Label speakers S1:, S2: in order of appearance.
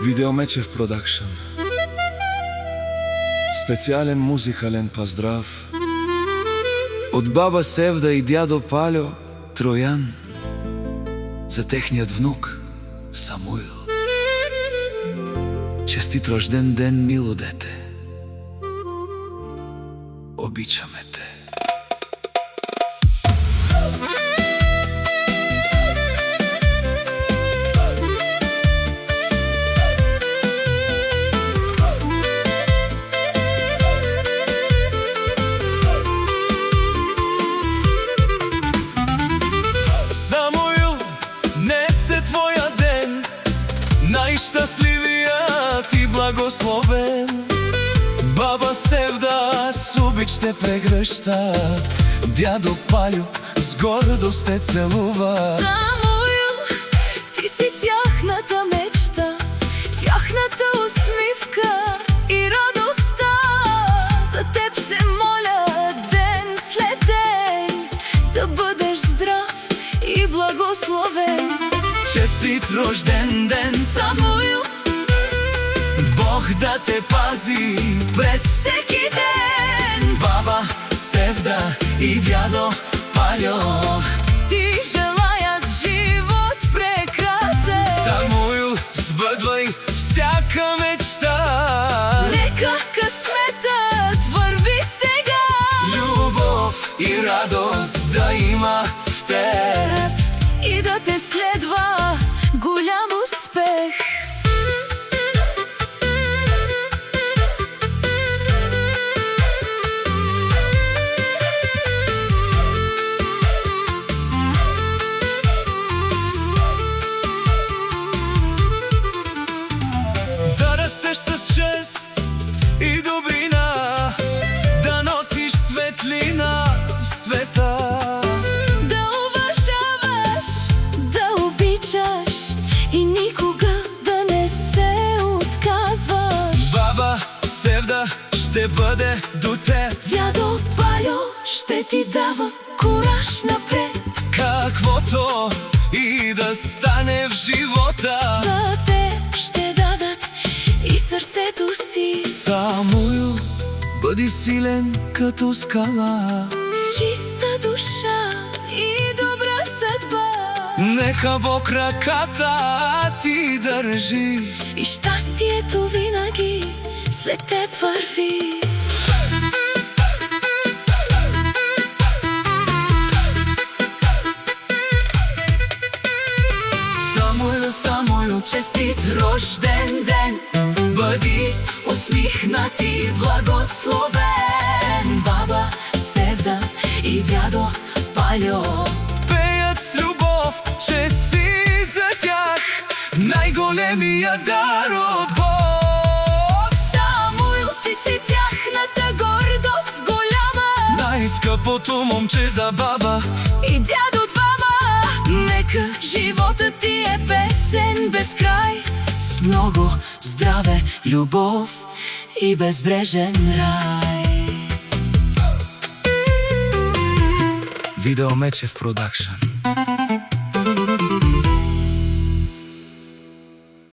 S1: Видеомечев продакшн. Специален музикален поздрав от баба Севда и дядо Пальо Троян за техният внук Самуил. Честит рожден ден, мило дете! Обичаме те!
S2: Твоя ден, най-щастливият и благословен. Баба Севда с обич те прегръща, дядо Палю с гордост те целува.
S3: Самуил, ти си тяхната мечта, тяхната усмивка и радостта. За теб се моля ден след ден, да бъдеш здрав и благословен.
S2: Честит рожден ден, Самуил! Бог да те пази през всеки ден. Баба Севда и дядо Пальо
S3: ти желаят живот прекрасен.
S2: Самуил, сбъдвай всяка мечта.
S3: Нека късметът върви сега.
S2: Любов и радост да има в теб
S3: и да те следва голям успех.
S2: Да растеш с чест и добрина, да носиш светлина в света.
S3: И никога да не се отказваш.
S2: Баба Севда ще бъде до теб,
S3: дядо Пальо ще ти дава кураж напред.
S2: каквото и да стане в живота,
S3: за теб ще дадат и сърцето си.
S2: Самуил, бъди силен като скала,
S3: с чиста душа и добра съдба.
S2: нека Бог ръката ти държи
S3: и щастието винаги след теб върви.
S2: Самуил, Самуил, честит рожден ден, бъди усмихнат и благословен. Баба Севда и дядо Пальо пеят с любов, че си за тях най-големия дар от Бог.
S3: Самуил, ти си тяхната гордост голяма,
S2: най-скъпото момче за баба
S3: и дядо двама. Нека животът ти е песен без край,
S2: с много здраве, любов и безбрежен рай. Видеомечев продакшн.